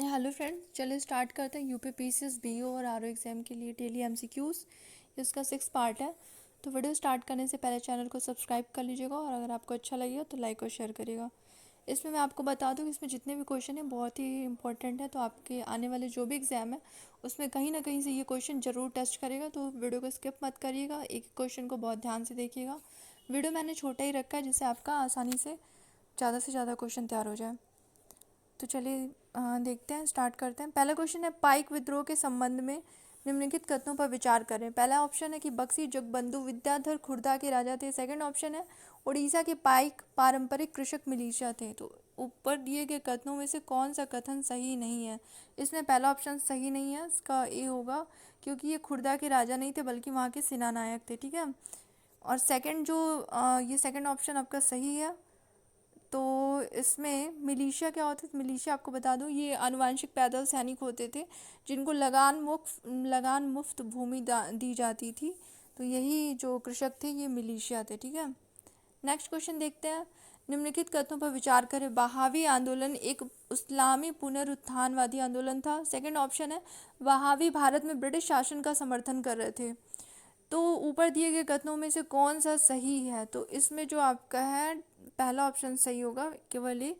Hello friend, चलिए start करते हैं। यूपीपीसीएस बीओ और आरओ एग्जाम के लिए डेली एमसीक्यूज। इसका 6 पार्ट है। तो वीडियो स्टार्ट करने से पहले चैनल को सब्सक्राइब कर लीजिएगा और अगर आपको अच्छा लगेगा तो लाइक और शेयर करिएगा। इसमें मैं आपको बता दूं कि इसमें जितने भी क्वेश्चन हैं बहुत ही इंपॉर्टेंट है, तो आपके आने वाले जो भी एग्ज़ाम है उसमें कहीं ना कहीं से ये क्वेश्चन ज़रूर टच करेगा। तो वीडियो को स्किप मत करिएगा, एक एक क्वेश्चन को बहुत ध्यान से देखिएगा। वीडियो मैंने छोटा ही रखा है जिससे आपका आसानी से ज़्यादा क्वेश्चन तैयार हो जाए। तो चलिए देखते हैं, स्टार्ट करते हैं। पहला क्वेश्चन है, पाइक विद्रोह के संबंध में निम्नलिखित कथनों पर विचार करें। पहला ऑप्शन है कि बक्सी जगबंधु विद्याधर खुर्दा के राजा थे। सेकंड ऑप्शन है उड़ीसा के पाइक पारंपरिक कृषक मिलिशिया थे। तो ऊपर दिए गए कथनों में से कौन सा कथन सही नहीं है? इसमें पहला ऑप्शन सही नहीं है, इसका ए होगा, क्योंकि ये खुर्दा के राजा नहीं थे बल्कि वहाँ के सेनानायक थे। ठीक है। और सेकंड ये सेकंड ऑप्शन आपका सही है। तो इसमें मिलिशिया क्या होता है? मिलिशिया आपको बता दूं, ये आनुवंशिक पैदल सैनिक होते थे जिनको लगान मुफ्त भूमि दी जाती थी। तो यही जो कृषक थे ये मिलिशिया थे। ठीक है। नेक्स्ट क्वेश्चन देखते हैं। निम्नलिखित कथनों पर विचार करें। बहावी आंदोलन एक इस्लामी पुनरुत्थानवादी आंदोलन था। सेकंड ऑप्शन है वहावी भारत में ब्रिटिश शासन का समर्थन कर रहे थे। तो ऊपर दिए गए कथनों में से कौन सा सही है? तो इसमें जो आपका है पहला ऑप्शन सही होगा, केवल ये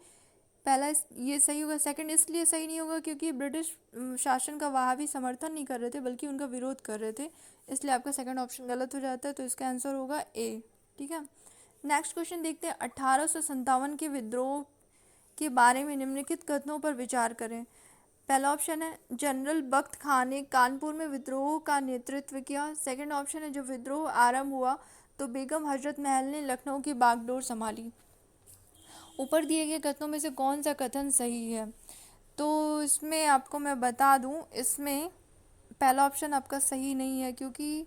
पहला ये सही होगा। सेकंड इसलिए सही नहीं होगा क्योंकि ब्रिटिश शासन का वहाँ भी समर्थन नहीं कर रहे थे बल्कि उनका विरोध कर रहे थे, इसलिए आपका सेकंड ऑप्शन गलत हो जाता है। तो इसका आंसर होगा ए। ठीक है। नेक्स्ट क्वेश्चन देखते हैं। 1857 के विद्रोह के बारे में निम्नलिखित कथनों पर विचार करें। पहला ऑप्शन है जनरल बख्त खान ने कानपुर में विद्रोह का नेतृत्व किया। सेकंड ऑप्शन है जब विद्रोह आरंभ हुआ तो बेगम हजरत महल ने लखनऊ की बागडोर संभाली। ऊपर दिए गए कथनों में से कौन सा कथन सही है? तो इसमें आपको मैं बता दूं, इसमें पहला ऑप्शन आपका सही नहीं है, क्योंकि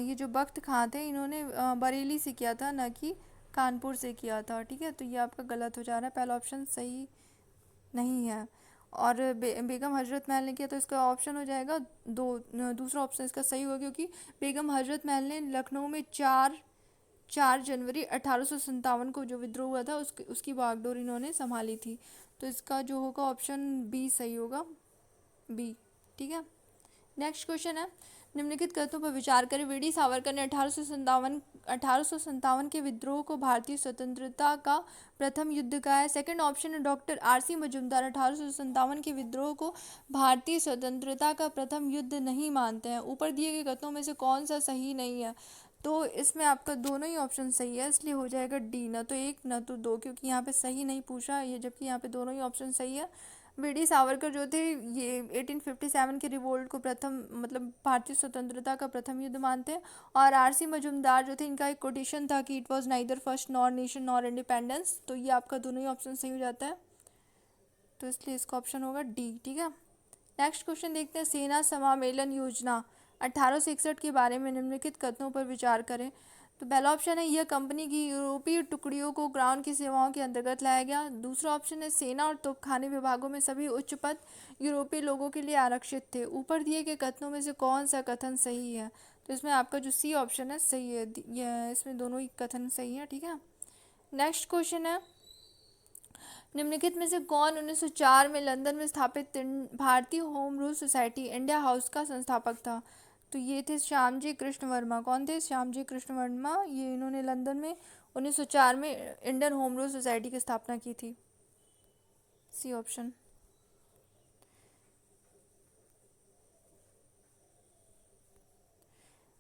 ये जो बख्त खां थे इन्होंने बरेली से किया था, ना कि कानपुर से किया था। ठीक है। तो ये आपका गलत हो जा रहा है, पहला ऑप्शन सही नहीं है। और बेगम हजरत महल ने किया, तो इसका ऑप्शन हो जाएगा दूसरा ऑप्शन इसका सही होगा, क्योंकि बेगम हजरत महल ने लखनऊ में 4 जनवरी 1857 को जो विद्रोह हुआ था उसकी बागडोर इन्होंने संभाली थी। तो इसका जो होगा ऑप्शन बी सही होगा, बी। ठीक है। नेक्स्ट क्वेश्चन है। निम्नलिखित कथनों पर विचार करें। वी डी सावरकर ने 1857 के विद्रोह को भारतीय स्वतंत्रता का प्रथम युद्ध कहा है। सेकंड ऑप्शन है डॉक्टर आर सी मजूमदार 1857 के विद्रोह को भारतीय स्वतंत्रता का प्रथम युद्ध नहीं मानते हैं। ऊपर दिए गए कथनों में से कौन सा सही नहीं है? तो इसमें आपका दोनों ही ऑप्शन सही है, इसलिए हो जाएगा डी, ना तो एक ना तो दो, क्योंकि यहाँ पे सही नहीं पूछा ये, जबकि यहाँ पे दोनों ही ऑप्शन सही है। वी डी सावरकर जो थे ये 1857 के रिवोल्ट को प्रथम मतलब भारतीय स्वतंत्रता का प्रथम युद्ध मानते हैं। और आर सी मजूमदार जो थे, इनका एक कोटेशन था कि it was neither first nor nation nor independence. तो ये आपका दोनों ही ऑप्शन सही हो जाता है, तो इसलिए इसका ऑप्शन होगा डी। ठीक है। नेक्स्ट क्वेश्चन देखते हैं। सेना समामेलन योजना 1861 के बारे में निम्नलिखित कथनों पर विचार करें। तो पहला ऑप्शन है यह कंपनी की यूरोपीय टुकड़ियों को ग्राउंड की सेवाओं के अंतर्गत लाया गया। दूसरा ऑप्शन है सेना और तोपखाने विभागों में सभी उच्च पद यूरोपीय लोगों के लिए आरक्षित थे। ऊपर दिए गए कथनों में से कौन सा कथन सही है? तो इसमें आपका जो सी ऑप्शन है सही है, इसमें दोनों ही कथन सही है। ठीक है। नेक्स्ट क्वेश्चन है। निम्नलिखित में से कौन 1904 में लंदन में स्थापित भारतीय home rule society India house का संस्थापक था? तो ये थे श्यामजी कृष्ण वर्मा। कौन थे? श्यामजी कृष्ण वर्मा। ये इन्होंने लंदन में 1904 में इंडियन होम रूल सोसाइटी की स्थापना की थी, सी ऑप्शन।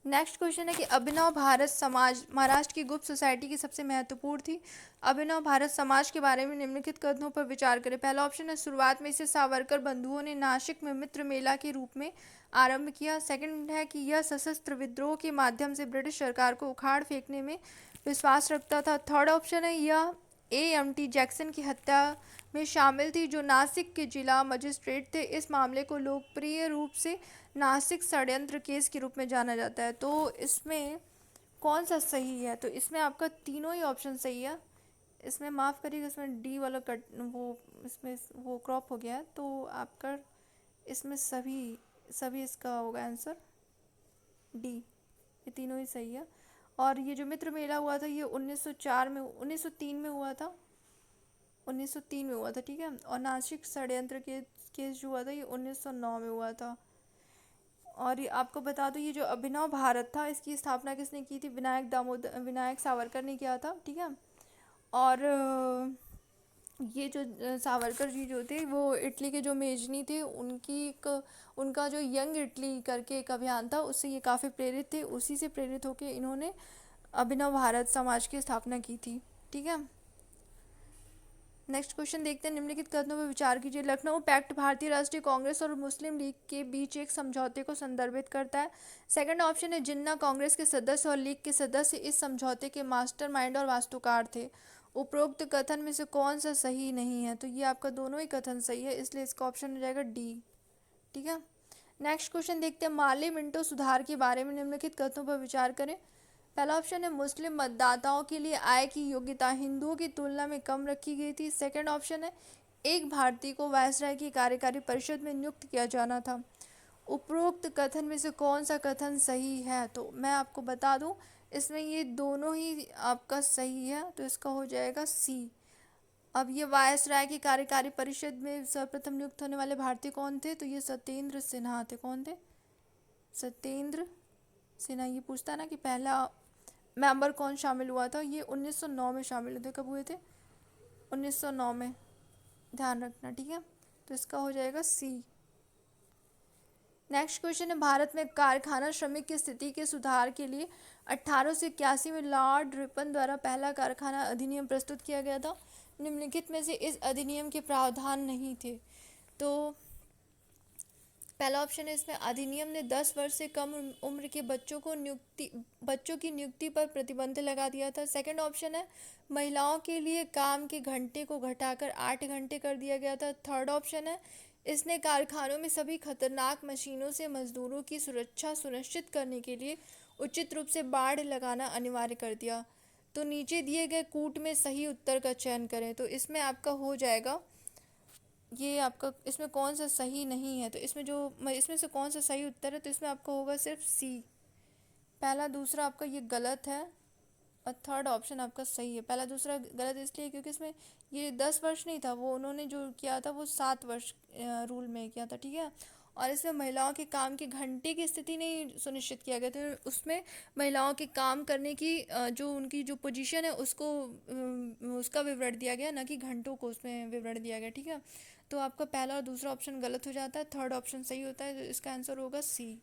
नेक्स्ट क्वेश्चन है कि अभिनव भारत समाज महाराष्ट्र की गुप्त सोसाइटी की सबसे महत्वपूर्ण थी। अभिनव भारत समाज के बारे में निम्नलिखित कथनों पर विचार करें। पहला ऑप्शन है शुरुआत में इसे सावरकर बंधुओं ने नासिक में मित्र मेला के रूप में आरंभ किया। सेकंड है कि यह सशस्त्र विद्रोह के माध्यम से ब्रिटिश सरकार को उखाड़ फेंकने में विश्वास रखता था। थर्ड ऑप्शन है यह A.M.T. जैक्सन की हत्या में शामिल थी, जो नासिक के जिला मजिस्ट्रेट थे। इस मामले को लोकप्रिय रूप से नासिक षड्यंत्र केस के रूप में जाना जाता है। तो इसमें कौन सा सही है? तो इसमें आपका तीनों ही ऑप्शन सही है। इसमें माफ़ करिएगा, इसमें डी वाला कट इसमें वो क्रॉप हो गया है, तो आपका इसमें सभी सभी इसका होगा आंसर डी। ये तीनों ही सही है। और ये जो मित्र मेला हुआ था ये 1904 में 1903 में हुआ था। 1903 में हुआ था, ठीक है। और नासिक षड्यंत्र के केस जो हुआ था ये 1909 में हुआ था। और ये आपको बता दूं, ये जो अभिनव भारत था इसकी स्थापना किसने की थी? विनायक सावरकर ने किया था, ठीक है। और ये जो सावरकर जी जो थे वो इटली के जो मेजनी थे उनकी एक उनका जो यंग इटली करके एक अभियान था उससे ये काफ़ी प्रेरित थे, उसी से प्रेरित होकर इन्होंने अभिनव भारत समाज की स्थापना की थी, ठीक है। नेक्स्ट क्वेश्चन देखते हैं, निम्नलिखित कथनों पर विचार कीजिए। लखनऊ पैक्ट भारतीय राष्ट्रीय कांग्रेस और मुस्लिम लीग के बीच एक समझौते को संदर्भित करता है। सेकंड ऑप्शन है, जिन्ना कांग्रेस के सदस्य और लीग के सदस्य इस समझौते के मास्टरमाइंड और वास्तुकार थे। उपरोक्त कथन में से कौन सा सही नहीं है? तो ये आपका दोनों ही कथन सही है, इसलिए इसका ऑप्शन हो जाएगा डी, ठीक है। नेक्स्ट क्वेश्चन देखते हैं, मार्ली मिंटो सुधार के बारे में निम्नलिखित कथनों पर विचार करें। पहला ऑप्शन है, मुस्लिम मतदाताओं के लिए आय की योग्यता हिंदुओं की तुलना में कम रखी गई थी। सेकंड ऑप्शन है, एक भारतीय को वायसराय की कार्यकारी परिषद में नियुक्त किया जाना था। उपरोक्त कथन में से कौन सा कथन सही है? तो मैं आपको बता दूं, इसमें ये दोनों ही आपका सही है, तो इसका हो जाएगा सी। अब ये वायसराय की कार्यकारी परिषद में सर्वप्रथम नियुक्त होने वाले भारतीय कौन थे? तो ये सत्येंद्र सिन्हा थे। कौन थे? सत्येंद्र सिन्हा। ये पूछता है ना कि पहला मेंबर कौन शामिल हुआ था, ये 1909 में शामिल हुए थे। कब हुए थे? 1909 में, ध्यान रखना, ठीक है। तो इसका हो जाएगा सी। नेक्स्ट क्वेश्चन है, भारत में कारखाना श्रमिक की स्थिति के सुधार के लिए 1881 में लॉर्ड रिपन द्वारा पहला कारखाना अधिनियम प्रस्तुत किया गया था। निम्नलिखित में से इस अधिनियम के प्रावधान नहीं थे। तो पहला ऑप्शन है, इसमें अधिनियम ने 10 वर्ष से कम उम्र के बच्चों की नियुक्ति पर प्रतिबंध लगा दिया था। सेकंड ऑप्शन है, महिलाओं के लिए काम के घंटे को घटाकर 8 घंटे कर दिया गया था। थर्ड ऑप्शन है, इसने कारखानों में सभी खतरनाक मशीनों से मजदूरों की सुरक्षा सुनिश्चित करने के लिए उचित रूप से बाड़ लगाना अनिवार्य कर दिया। तो नीचे दिए गए कूट में सही उत्तर का चयन करें। तो इसमें आपका हो जाएगा, ये आपका इसमें कौन सा सही नहीं है? तो इसमें से कौन सा सही उत्तर है? तो इसमें आपका होगा सिर्फ सी। पहला दूसरा आपका ये गलत है और थर्ड ऑप्शन आपका सही है। पहला दूसरा गलत इसलिए क्योंकि इसमें ये 10 वर्ष नहीं था, वो उन्होंने जो किया था वो 7 वर्ष रूल में किया था, ठीक है। और इसमें महिलाओं के काम के घंटे की स्थिति नहीं सुनिश्चित किया गया था, उसमें महिलाओं के काम करने की जो उनकी जो पोजीशन है उसको उसका विवरण दिया गया, ना कि घंटों को उसमें विवरण दिया गया, ठीक है। तो आपका पहला और दूसरा ऑप्शन गलत हो जाता है, थर्ड ऑप्शन सही होता है, तो इसका आंसर होगा सी।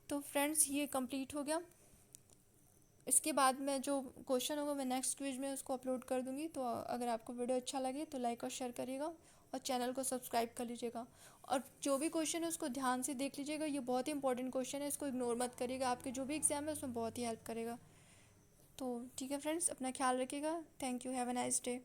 तो फ्रेंड्स ये कंप्लीट हो गया। इसके बाद में जो क्वेश्चन होगा मैं नेक्स्ट क्विज में उसको अपलोड कर दूंगी। तो अगर आपको वीडियो अच्छा लगे तो लाइक और शेयर करिएगा और चैनल को सब्सक्राइब कर लीजिएगा। और जो भी क्वेश्चन है उसको ध्यान से देख लीजिएगा, ये बहुत ही इंपॉर्टेंट क्वेश्चन है, इसको इग्नोर मत करिएगा, आपके जो भी एग्जाम है उसमें बहुत ही हेल्प करेगा। तो ठीक है फ्रेंड्स, अपना ख्याल रखिएगा। Thank you, have a nice day.